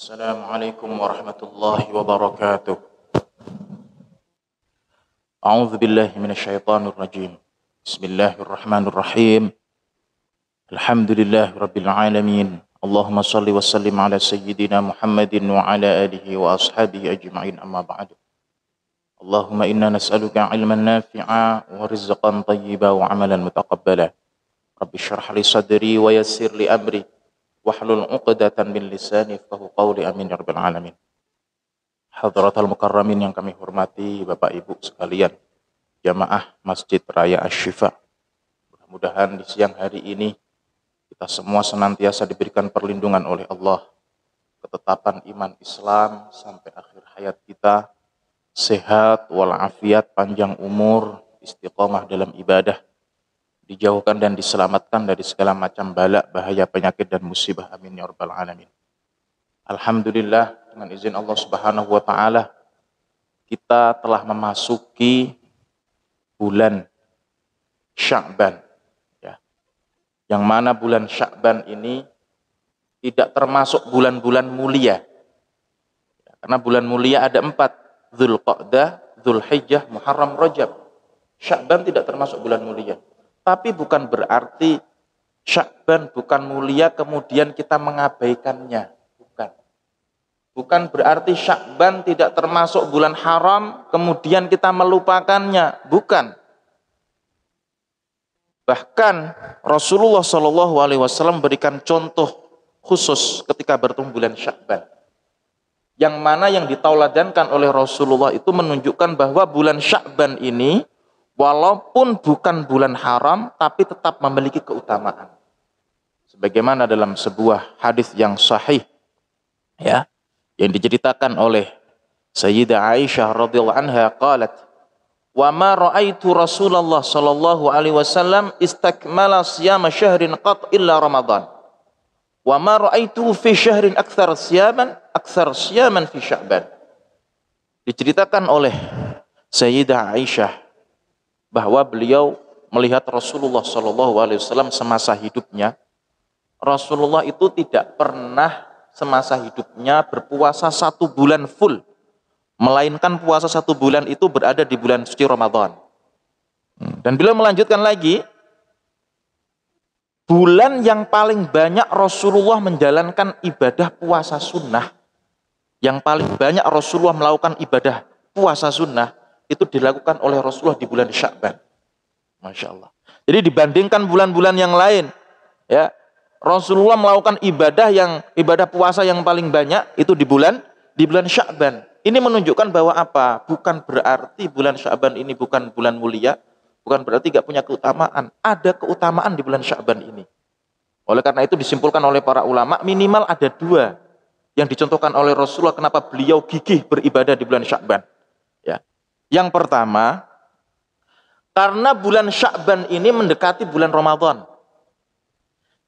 Assalamualaikum warahmatullahi wabarakatuh. A'udzu billahi minasyaitonir rajim. Bismillahirrahmanirrahim. Alhamdulillahirabbil alamin. Allahumma shalli wa sallim ala sayyidina Muhammadin wa ala alihi wa ashabihi ajma'in, amma ba'du. Allahumma inna nas'aluka 'ilman nafi'a wa rizqan thayyiban wa 'amalan mutaqabbala. Rabbi shrah li sadri wa yassir li amri wahlul 'uqdatan min lisani yafqahu qawli, amin ya rabbal alamin. Hadratal mukarramin yang kami hormati, Bapak Ibu sekalian, jamaah Masjid Raya Asy-Syifa. Mudah-mudahan di siang hari ini kita semua senantiasa diberikan perlindungan oleh Allah, ketetapan iman Islam sampai akhir hayat kita, sehat walafiat, panjang umur, istiqomah dalam ibadah, dijauhkan dan diselamatkan dari segala macam bala, bahaya, penyakit dan musibah, amin ya rabbal alamin. Alhamdulillah, dengan izin Allah Subhanahu wa taala kita telah memasuki bulan Sya'ban, ya. Yang mana bulan Sya'ban ini tidak termasuk bulan-bulan mulia. Karena bulan mulia ada 4, Dzulqa'dah, Dzulhijjah, Muharram, Rajab. Sya'ban tidak termasuk bulan mulia. Tapi bukan berarti Sya'ban bukan mulia kemudian kita mengabaikannya. Bukan berarti Sya'ban tidak termasuk bulan haram kemudian kita melupakannya. Bukan. Bahkan Rasulullah SAW memberikan contoh khusus ketika bertemu bulan Sya'ban. Yang mana yang ditauladankan oleh Rasulullah itu menunjukkan bahwa bulan Sya'ban ini walaupun bukan bulan haram, tapi tetap memiliki keutamaan. Sebagaimana dalam sebuah hadis yang sahih, ya, yang diceritakan oleh Sayyidah Aisyah radhiyallahu anha, qalat, "Wa ma ra'aitu Rasulullah sallallahu alaihi wasallam istakmala siyama syahrin qat illa Ramadan. Wa ma ra'aitu fi syahrin aktsar siyaman fi Sya'ban." Diceritakan oleh Sayyidah Aisyah bahwa beliau melihat Rasulullah SAW semasa hidupnya. Rasulullah itu tidak pernah semasa hidupnya berpuasa 1 bulan full, melainkan puasa 1 bulan itu berada di bulan suci Ramadan. Dan beliau melanjutkan lagi, bulan yang paling banyak Rasulullah menjalankan ibadah puasa sunnah, yang paling banyak Rasulullah melakukan ibadah puasa sunnah, itu dilakukan oleh Rasulullah di bulan Sya'ban. Masya Allah. Jadi dibandingkan bulan-bulan yang lain, ya, Rasulullah melakukan ibadah puasa yang paling banyak itu di bulan Sya'ban. Ini menunjukkan bahwa apa? Bukan berarti bulan Sya'ban ini bukan bulan mulia, bukan berarti gak punya keutamaan. Ada keutamaan di bulan Sya'ban ini. Oleh karena itu disimpulkan oleh para ulama, minimal ada 2 yang dicontohkan oleh Rasulullah kenapa beliau gigih beribadah di bulan Sya'ban. Ya. Yang pertama, karena bulan Sya'ban ini mendekati bulan Ramadan.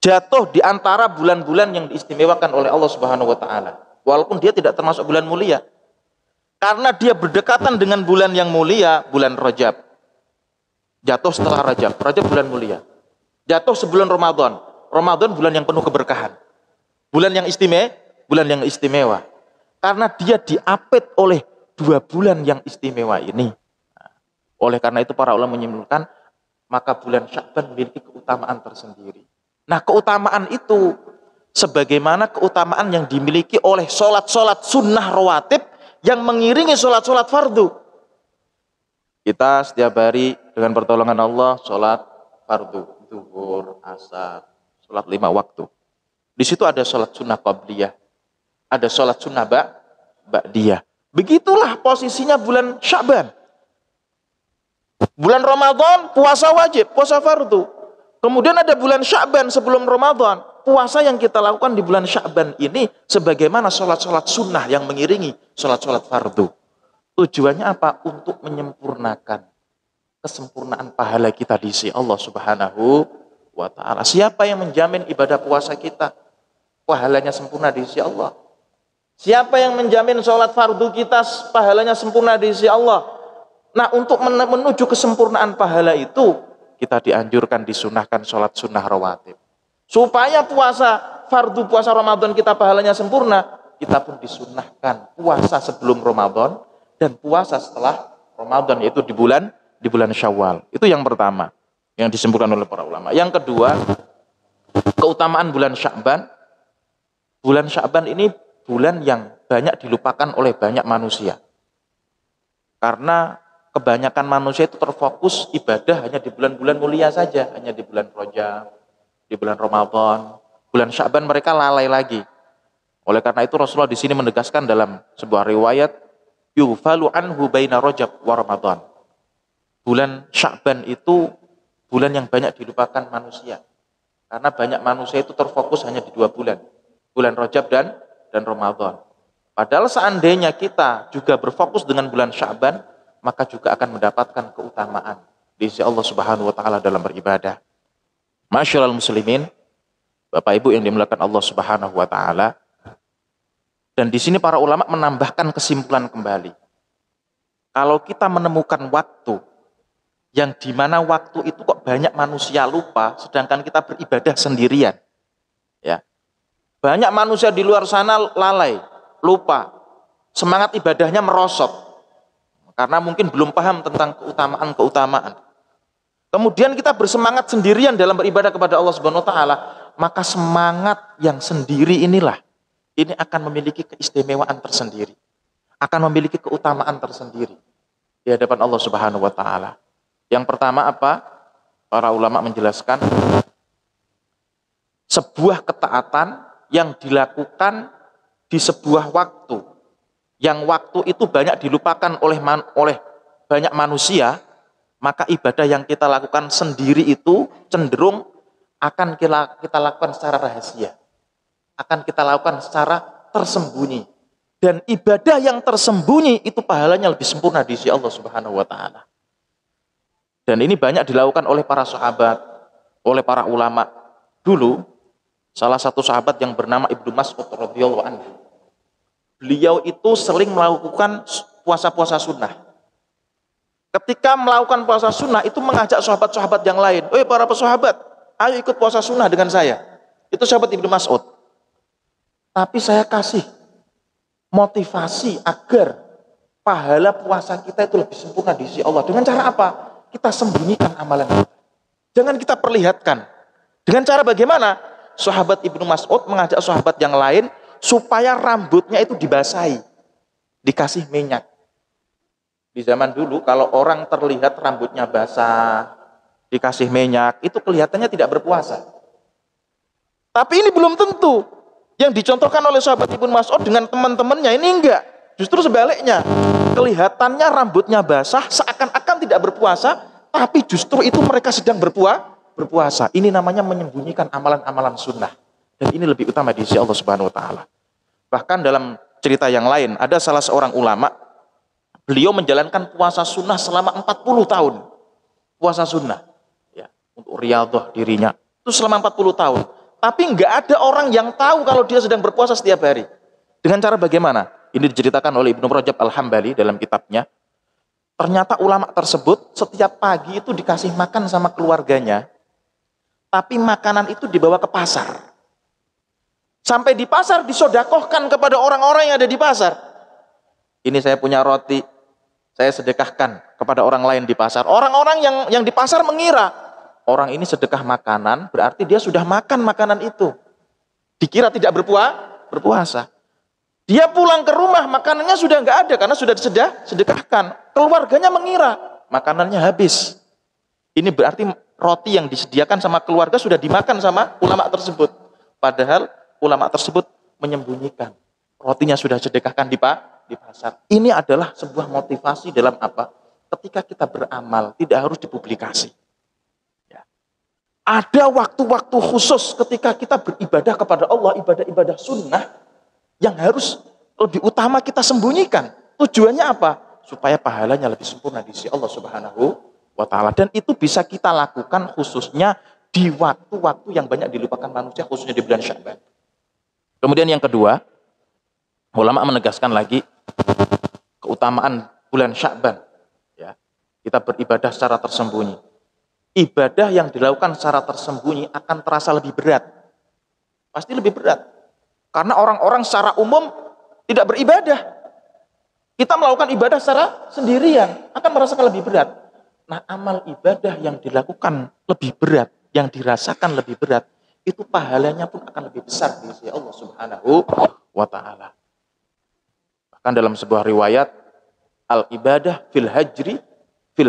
Jatuh di antara bulan-bulan yang diistimewakan oleh Allah Subhanahu wa taala. Walaupun dia tidak termasuk bulan mulia. Karena dia berdekatan dengan bulan yang mulia, bulan Rajab. Jatuh setelah Rajab. Rajab bulan mulia. Jatuh sebelum Ramadan. Ramadan bulan yang penuh keberkahan. Bulan yang istimewa. Karena dia diapit oleh 2 bulan yang istimewa ini. Oleh karena itu para ulama menyimpulkan, maka bulan Sya'ban memiliki keutamaan tersendiri. Nah, keutamaan itu sebagaimana keutamaan yang dimiliki oleh sholat-sholat sunnah rawatib yang mengiringi sholat-sholat fardu. Kita setiap hari dengan pertolongan Allah sholat fardu, zuhur, asar, sholat 5 waktu. Di situ ada sholat sunnah qabliyah, ada sholat sunnah ba'diyah. Begitulah posisinya bulan Sya'ban. Bulan Ramadan puasa wajib, puasa fardu. Kemudian ada bulan Sya'ban sebelum Ramadan. Puasa yang kita lakukan di bulan Sya'ban ini sebagaimana sholat-sholat sunnah yang mengiringi sholat-sholat fardu. Tujuannya apa? Untuk menyempurnakan kesempurnaan pahala kita di sisi Allah Subhanahu wa ta'ala. Siapa yang menjamin ibadah puasa kita pahalanya sempurna di sisi Allah? Siapa yang menjamin sholat fardu kita pahalanya sempurna di sisi Allah? Nah, untuk menuju kesempurnaan pahala itu, kita dianjurkan disunahkan sholat sunnah rawatib. Supaya fardu puasa Ramadan kita pahalanya sempurna, kita pun disunahkan puasa sebelum Ramadan dan puasa setelah Ramadan, yaitu di bulan Syawal. Itu yang pertama yang disebutkan oleh para ulama. Yang kedua, keutamaan bulan Sya'ban. Bulan Sya'ban ini bulan yang banyak dilupakan oleh banyak manusia. Karena kebanyakan manusia itu terfokus ibadah hanya di bulan-bulan mulia saja, hanya di bulan Rajab, di bulan Ramadan. Bulan Sya'ban mereka lalai lagi. Oleh karena itu Rasulullah di sini menegaskan dalam sebuah riwayat, yughfalu anhu baina Rajab wa Ramadan. Bulan Sya'ban itu bulan yang banyak dilupakan manusia. Karena banyak manusia itu terfokus hanya di 2 bulan. Bulan Rajab dan Ramadan. Padahal seandainya kita juga berfokus dengan bulan Sya'ban, maka juga akan mendapatkan keutamaan di sisi Allah Subhanahu wa taala dalam beribadah. Masyaallah muslimin, Bapak Ibu yang dimuliakan Allah Subhanahu wa taala. Dan di sini para ulama menambahkan kesimpulan kembali. Kalau kita menemukan waktu yang dimana waktu itu kok banyak manusia lupa, sedangkan kita beribadah sendirian, ya, banyak manusia di luar sana lalai, lupa, semangat ibadahnya merosot, karena mungkin belum paham tentang keutamaan. Kemudian kita bersemangat sendirian dalam beribadah kepada Allah Subhanahu wa taala, maka semangat yang sendiri inilah ini akan memiliki keistimewaan tersendiri, akan memiliki keutamaan tersendiri di hadapan Allah Subhanahu wa taala. Yang pertama apa? Para ulama menjelaskan sebuah ketaatan yang dilakukan di sebuah waktu, yang waktu itu banyak dilupakan oleh banyak manusia, maka ibadah yang kita lakukan sendiri itu cenderung akan kita lakukan secara rahasia, akan kita lakukan secara tersembunyi. Dan ibadah yang tersembunyi itu pahalanya lebih sempurna di sisi Allah Subhanahu wa taala. Dan ini banyak dilakukan oleh para sahabat, oleh para ulama. Dulu salah satu sahabat yang bernama Ibnu Mas'ud radhiyallahu anhu, beliau itu sering melakukan puasa-puasa sunnah. Ketika melakukan puasa sunnah itu mengajak sahabat-sahabat yang lain, para sahabat, ayo ikut puasa sunnah dengan saya. Itu sahabat Ibnu Mas'ud. Tapi saya kasih motivasi agar pahala puasa kita itu lebih sempurna di sisi Allah. Dengan cara apa? Kita sembunyikan amalan kita. Jangan kita perlihatkan. Dengan cara bagaimana? Sahabat Ibnu Mas'ud mengajak sahabat yang lain supaya rambutnya itu dibasahi, dikasih minyak. Di zaman dulu kalau orang terlihat rambutnya basah, dikasih minyak, itu kelihatannya tidak berpuasa. Tapi ini belum tentu. Yang dicontohkan oleh sahabat Ibnu Mas'ud dengan teman-temannya ini enggak. Justru sebaliknya. Kelihatannya rambutnya basah, seakan-akan tidak berpuasa, tapi justru itu mereka sedang berpuasa. Ini namanya menyembunyikan amalan-amalan sunnah. Dan ini lebih utama di sisi Allah Subhanahu wa taala. Bahkan dalam cerita yang lain, ada salah seorang ulama, beliau menjalankan puasa sunnah selama 40 tahun. Puasa sunnah, ya, untuk riyadhah dirinya. Itu selama 40 tahun. Tapi nggak ada orang yang tahu kalau dia sedang berpuasa setiap hari. Dengan cara bagaimana? Ini diceritakan oleh Ibnu Rajab Al-Hambali dalam kitabnya. Ternyata ulama tersebut setiap pagi itu dikasih makan sama keluarganya. Tapi makanan itu dibawa ke pasar. Sampai di pasar disodakohkan kepada orang-orang yang ada di pasar. Ini saya punya roti, saya sedekahkan kepada orang lain di pasar. Orang-orang yang di pasar mengira, orang ini sedekah makanan, berarti dia sudah makan makanan itu. Dikira tidak berpuasa. Dia pulang ke rumah, makanannya sudah nggak ada, karena sudah disedekahkan. Keluarganya mengira, makanannya habis. Ini berarti roti yang disediakan sama keluarga sudah dimakan sama ulama tersebut. Padahal ulama tersebut menyembunyikan. Rotinya sudah sedekahkan di pasar. Ini adalah sebuah motivasi dalam apa? Ketika kita beramal, tidak harus dipublikasi. Ya. Ada waktu-waktu khusus ketika kita beribadah kepada Allah, ibadah-ibadah sunnah, yang harus lebih utama kita sembunyikan. Tujuannya apa? Supaya pahalanya lebih sempurna di sisi Allah Subhanahu wa taala. Dan itu bisa kita lakukan khususnya di waktu-waktu yang banyak dilupakan manusia, khususnya di bulan Sya'ban. Kemudian yang kedua, ulama menegaskan lagi keutamaan bulan Sya'ban, ya. Kita beribadah secara tersembunyi. Ibadah yang dilakukan secara tersembunyi akan terasa lebih berat. Pasti lebih berat. Karena orang-orang secara umum tidak beribadah. Kita melakukan ibadah secara sendirian akan merasakan lebih berat. Nah, amal ibadah yang dilakukan lebih berat, yang dirasakan lebih berat, itu pahalanya pun akan lebih besar di sisi Allah Subhanahu wa Ta'ala. Bahkan dalam sebuah riwayat, al-ibadah fil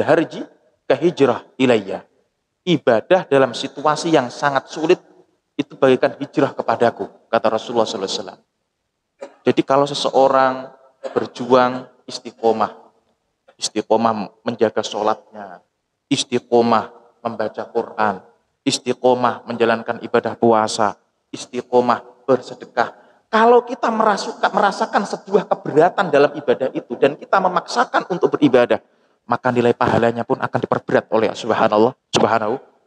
harji kahijrah ilayya. Ibadah dalam situasi yang sangat sulit itu bagaikan hijrah kepadaku, kata Rasulullah SAW. Jadi kalau seseorang berjuang istiqomah menjaga sholatnya, istiqomah membaca Quran, istiqomah menjalankan ibadah puasa, istiqomah bersedekah. Kalau kita merasakan sebuah keberatan dalam ibadah itu dan kita memaksakan untuk beribadah, maka nilai pahalanya pun akan diperberat oleh Subhanahu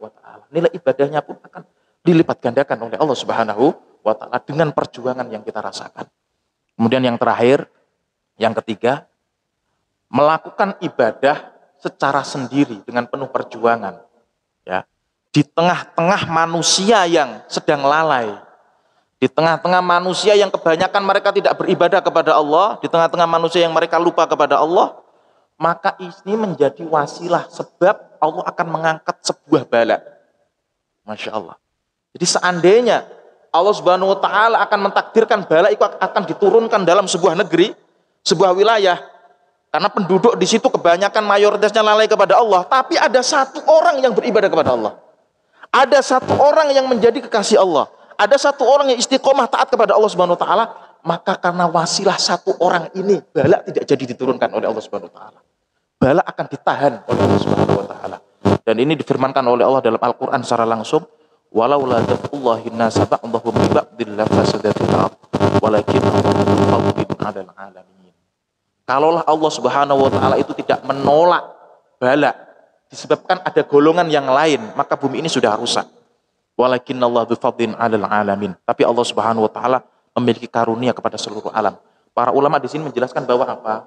wa Ta'ala. Nilai ibadahnya pun akan dilipat gandakan oleh Allah Subhanahu wa Ta'ala dengan perjuangan yang kita rasakan. Kemudian yang terakhir, yang ketiga, melakukan ibadah secara sendiri dengan penuh perjuangan. Ya, di tengah-tengah manusia yang sedang lalai, di tengah-tengah manusia yang kebanyakan mereka tidak beribadah kepada Allah, di tengah-tengah manusia yang mereka lupa kepada Allah, maka ini menjadi wasilah sebab Allah akan mengangkat sebuah bala. Masya Allah. Jadi seandainya Allah Subhanahu wa Ta'ala akan mentakdirkan bala itu akan diturunkan dalam sebuah negeri, sebuah wilayah, karena penduduk di situ kebanyakan mayoritasnya lalai kepada Allah, tapi ada satu orang yang beribadah kepada Allah. Ada satu orang yang menjadi kekasih Allah. Ada satu orang yang istiqomah taat kepada Allah Subhanahu wa Ta'ala, maka karena wasilah satu orang ini, bala tidak jadi diturunkan oleh Allah Subhanahu wa Ta'ala. Bala akan ditahan oleh Allah Subhanahu wa Ta'ala. Dan ini difirmankan oleh Allah dalam Al-Qur'an secara langsung, walau la daf'ullahi nasa ba'dahum bi ba'dil lafasadatil ard walakin Allahu fadlin 'alal 'alamin. Kalaulah Allah Subhanahu wa Ta'ala itu tidak menolak bala disebabkan ada golongan yang lain, maka bumi ini sudah rusak. Walakin Allahu fadlin 'alal 'alamin. Tapi Allah Subhanahu wa Ta'ala memiliki karunia kepada seluruh alam. Para ulama di sini menjelaskan bahwa apa?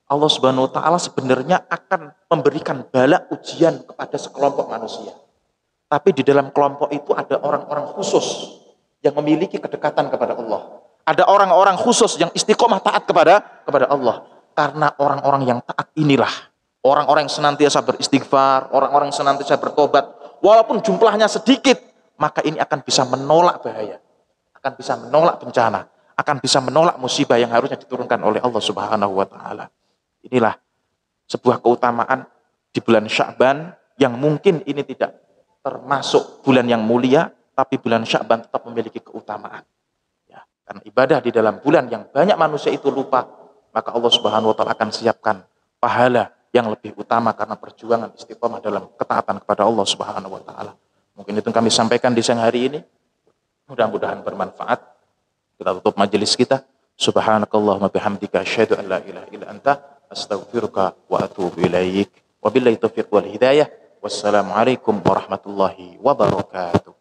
Allah Subhanahu wa Ta'ala sebenarnya akan memberikan bala ujian kepada sekelompok manusia. Tapi di dalam kelompok itu ada orang-orang khusus yang memiliki kedekatan kepada Allah. Ada orang-orang khusus yang istiqomah taat kepada Allah. Karena orang-orang yang taat inilah orang-orang yang senantiasa beristighfar, orang-orang yang senantiasa bertobat. Walaupun jumlahnya sedikit, maka ini akan bisa menolak bahaya, akan bisa menolak bencana, akan bisa menolak musibah yang harusnya diturunkan oleh Allah Subhanahu wa Ta'ala. Inilah sebuah keutamaan di bulan Sya'ban yang mungkin ini tidak termasuk bulan yang mulia, tapi bulan Sya'ban tetap memiliki keutamaan. Ya, karena ibadah di dalam bulan yang banyak manusia itu lupa, maka Allah Subhanahu wa Ta'ala akan siapkan pahala yang lebih utama karena perjuangan istiqomah dalam ketaatan kepada Allah Subhanahu wa Ta'ala. Mungkin itu kami sampaikan di siang hari ini. Mudah-mudahan bermanfaat. Kita tutup majelis kita. Subhanakallahumma bihamdika asyhadu an la ilaha illa anta astaghfiruka wa atubu ilaik. Wabillahi taufiq wal hidayah. Wassalamualaikum warahmatullahi wabarakatuh.